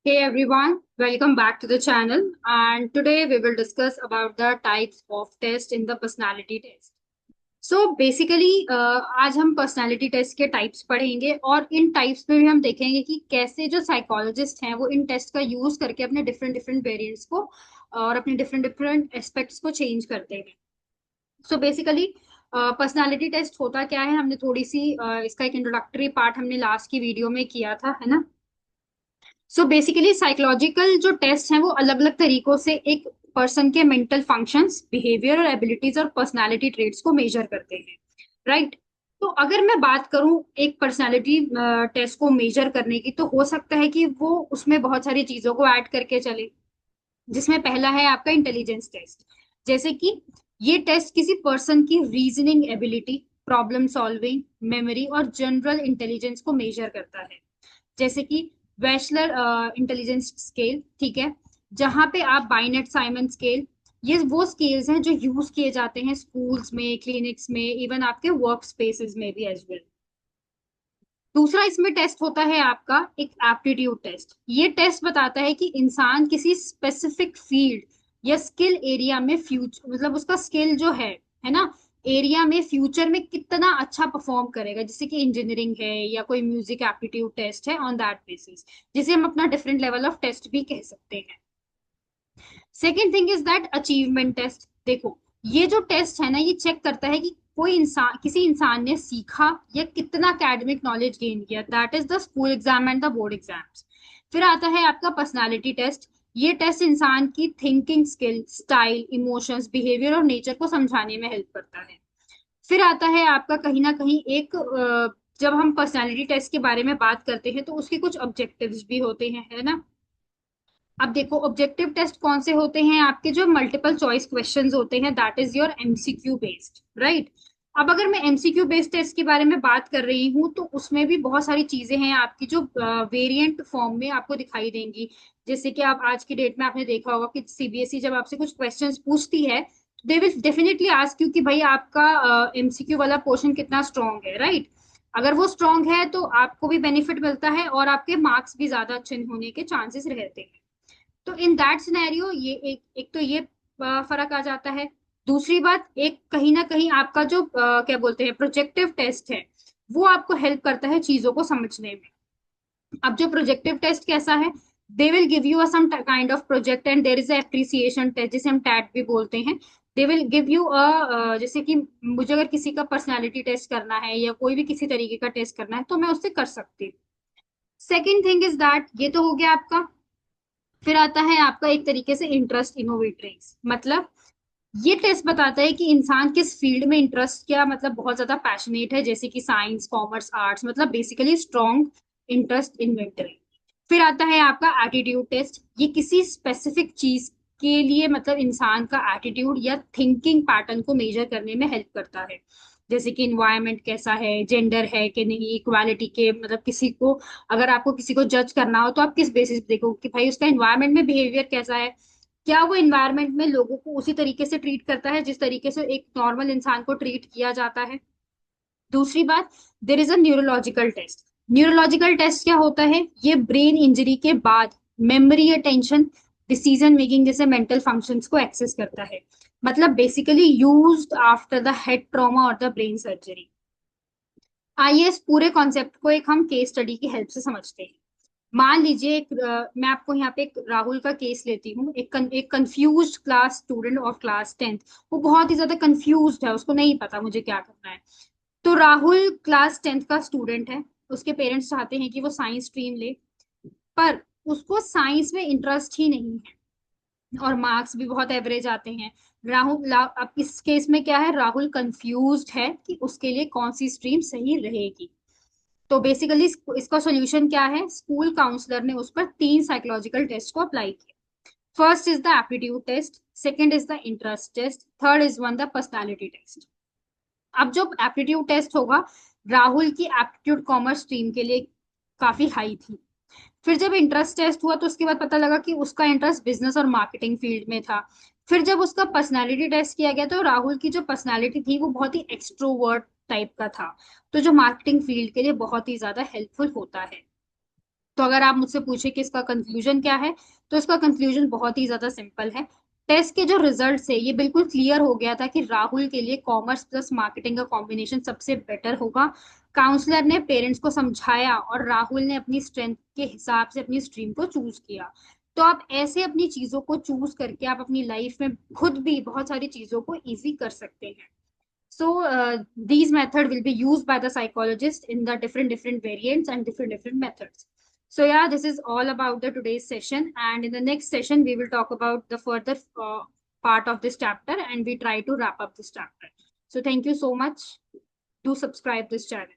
Hey everyone, welcome back to the channel. And today we will discuss about the types of test in the personality test. So basically आज हम personality test के types पढ़ेंगे और इन types में भी हम देखेंगे कि कैसे जो साइकोलॉजिस्ट हैं वो इन टेस्ट का यूज करके अपने डिफरेंट डिफरेंट वेरिएंट्स को और अपने डिफरेंट डिफरेंट एस्पेक्ट्स को चेंज करते हैं। सो बेसिकली पर्सनालिटी टेस्ट होता क्या है, हमने थोड़ी सी इसका एक इंट्रोडक्टरी पार्ट हमने लास्ट की वीडियो में किया था, है ना। सो बेसिकली साइकोलॉजिकल जो टेस्ट हैं वो अलग अलग तरीकों से एक पर्सन के मेंटल फंक्शंस, बिहेवियर और एबिलिटीज और पर्सनालिटी ट्रेट्स को मेजर करते हैं, राइट। तो अगर मैं बात करूं एक पर्सनालिटी टेस्ट को मेजर करने की, तो हो सकता है कि वो उसमें बहुत सारी चीजों को ऐड करके चले, जिसमें पहला है आपका इंटेलिजेंस टेस्ट। जैसे कि ये टेस्ट किसी पर्सन की reasoning ability, problem solving, memory और जनरल इंटेलिजेंस को मेजर करता है। जैसे कि वेशलर इंटेलिजेंस स्केल, ठीक है, जहां पे आप बाइनेट साइमन स्केल, ये वो स्केल्स हैं जो यूज किए जाते हैं स्कूल्स में, क्लिनिक्स में, इवन आपके वर्क स्पेसेस में भी एज वेल। दूसरा इसमें टेस्ट होता है आपका एक एप्टीट्यूड टेस्ट। ये टेस्ट बताता है कि इंसान किसी स्पेसिफिक फील्ड या स्किल एरिया में फ्यूचर, मतलब उसका स्किल जो है ना, एरिया में फ्यूचर में कितना अच्छा परफॉर्म करेगा। जैसे कि इंजीनियरिंग है या कोई म्यूजिक एप्टीट्यूड टेस्ट है, ऑन दैट बेसिस, जिसे हम अपना डिफरेंट लेवल ऑफ टेस्ट भी कह सकते हैं। Second thing is that achievement test. देखो, ये जो टेस्ट है ना, ये चेक करता है कि कोई इंसान, किसी इंसान ने सीखा या कितना एकेडमिक नॉलेज गेन किया। That is the school exam and the board exams. फिर आता है आपका पर्सनालिटी टेस्ट। ये टेस्ट इंसान की thinking skill, style, emotions, behaviour और नेचर को समझाने में हेल्प करता है। फिर आता है आपका कहीं ना कहीं एक जब हम पर्सनालिटी टेस्ट के बारे में बात करते हैं तो उसके कुछ ऑब्जेक्टिव्स भी होते हैं, है ना। अब देखो, ऑब्जेक्टिव टेस्ट कौन से होते हैं, आपके जो मल्टीपल चॉइस क्वेश्चंस होते हैं, that is your MCQ based, right. अब अगर मैं एमसीक्यू बेस्ड टेस्ट के बारे में बात कर रही हूँ तो उसमें भी बहुत सारी चीजें हैं आपकी जो वेरिएंट फॉर्म में आपको दिखाई देंगी। जैसे कि आप आज की डेट में आपने देखा होगा कि सीबीएसई जब आपसे कुछ क्वेश्चंस पूछती है, they will definitely ask you कि भाई आपका एमसीक्यू वाला पोर्शन कितना स्ट्रांग है, राइट। अगर वो स्ट्रांग है तो आपको भी बेनिफिट मिलता है और आपके मार्क्स भी ज्यादा अच्छे होने के चांसेस रहते हैं। तो इन दैट सिनेरियो ये एक एक तो ये फर्क आ जाता है। दूसरी बात, एक कहीं ना कहीं आपका जो क्या बोलते हैं प्रोजेक्टिव टेस्ट है, वो आपको हेल्प करता है चीजों को समझने में। अब जो प्रोजेक्टिव टेस्ट कैसा है, they will give you some kind of project and there is appreciation test, जिसे हम टैट भी बोलते हैं। They will give you a जैसे कि मुझे अगर किसी का पर्सनालिटी टेस्ट करना है या कोई भी किसी तरीके का टेस्ट करना है तो मैं उससे कर सकती हूँ। सेकेंड थिंग इज दैट, ये तो हो गया आपका। फिर आता है आपका एक तरीके से इंटरेस्ट इनोवेटर्स, मतलब ये टेस्ट बताता है कि इंसान किस फील्ड में इंटरेस्ट, क्या मतलब बहुत ज्यादा पैशनेट है, जैसे कि साइंस, कॉमर्स, आर्ट्स, मतलब बेसिकली स्ट्रॉन्ग इंटरेस्ट इन्वेंटरी। फिर आता है आपका एटीट्यूड टेस्ट। ये किसी स्पेसिफिक चीज के लिए, मतलब इंसान का एटीट्यूड या थिंकिंग पैटर्न को मेजर करने में हेल्प करता है। जैसे कि इन्वायरमेंट कैसा है, जेंडर है कि नहीं, इक्वालिटी के, मतलब किसी को, अगर आपको किसी को जज करना हो तो आप किस बेसिस पे देखो कि भाई उसका इन्वायरमेंट में बिहेवियर कैसा है, क्या वो इन्वायरमेंट में लोगों को उसी तरीके से ट्रीट करता है जिस तरीके से एक नॉर्मल इंसान को ट्रीट किया जाता है। दूसरी बात, there is a neurological test. Neurological test क्या होता है, ये ब्रेन इंजरी के बाद मेमोरी, अटेंशन, डिसीजन मेकिंग जैसे मेंटल फंक्शंस को एक्सेस करता है। मतलब basically used after the head trauma और द ब्रेन सर्जरी। आइए इस पूरे कॉन्सेप्ट को एक हम केस स्टडी की हेल्प से समझते हैं। मान लीजिए मैं आपको यहाँ पे एक राहुल का केस लेती हूँ। एक confused class student of class 10th। वो बहुत ही ज्यादा कंफ्यूज्ड है, उसको नहीं पता मुझे क्या करना है। तो राहुल क्लास 10th का स्टूडेंट है। उसके पेरेंट्स चाहते हैं कि वो साइंस स्ट्रीम ले, पर उसको साइंस में इंटरेस्ट ही नहीं है और मार्क्स भी बहुत एवरेज आते हैं। अब इस केस में क्या है, राहुल कंफ्यूज्ड है कि उसके लिए कौन सी स्ट्रीम सही रहेगी। तो बेसिकली इसका सॉल्यूशन क्या है, स्कूल काउंसलर ने उस पर तीन साइकोलॉजिकल टेस्ट को अप्लाई किया। First is the aptitude test, second is the interest test, third is one the personality test. अब जो एप्टीट्यूड टेस्ट होगा, राहुल की एप्टीट्यूड कॉमर्स स्ट्रीम के लिए काफी हाई थी। फिर जब इंटरेस्ट टेस्ट हुआ तो उसके बाद पता लगा कि उसका इंटरेस्ट बिजनेस और मार्केटिंग फील्ड में था। फिर जब उसका पर्सनालिटी टेस्ट किया गया तो राहुल की जो पर्सनालिटी थी वो बहुत ही एक्सट्रोवर्ट टाइप का था, तो जो मार्केटिंग फील्ड के लिए बहुत ही ज्यादा हेल्पफुल होता है। तो अगर आप मुझसे पूछे कि इसका कंक्लूजन क्या है, तो इसका कंक्लूजन बहुत ही ज्यादा सिंपल है। टेस्ट के जो रिजल्ट है ये बिल्कुल क्लियर हो गया था कि राहुल के लिए कॉमर्स प्लस मार्केटिंग का कॉम्बिनेशन सबसे बेटर होगा। काउंसलर ने पेरेंट्स को समझाया और राहुल ने अपनी स्ट्रेंथ के हिसाब से अपनी स्ट्रीम को चूज किया। तो आप ऐसे अपनी चीजों को चूज करके आप अपनी लाइफ में खुद भी बहुत सारी चीजों को इजी कर सकते हैं। So these method will be used by the psychologist in the different variants and different methods. So yeah, this is all about the today's session, and in the next session we will talk about the further part of this chapter, and we try to wrap up this chapter. So thank you so much. Do subscribe this channel.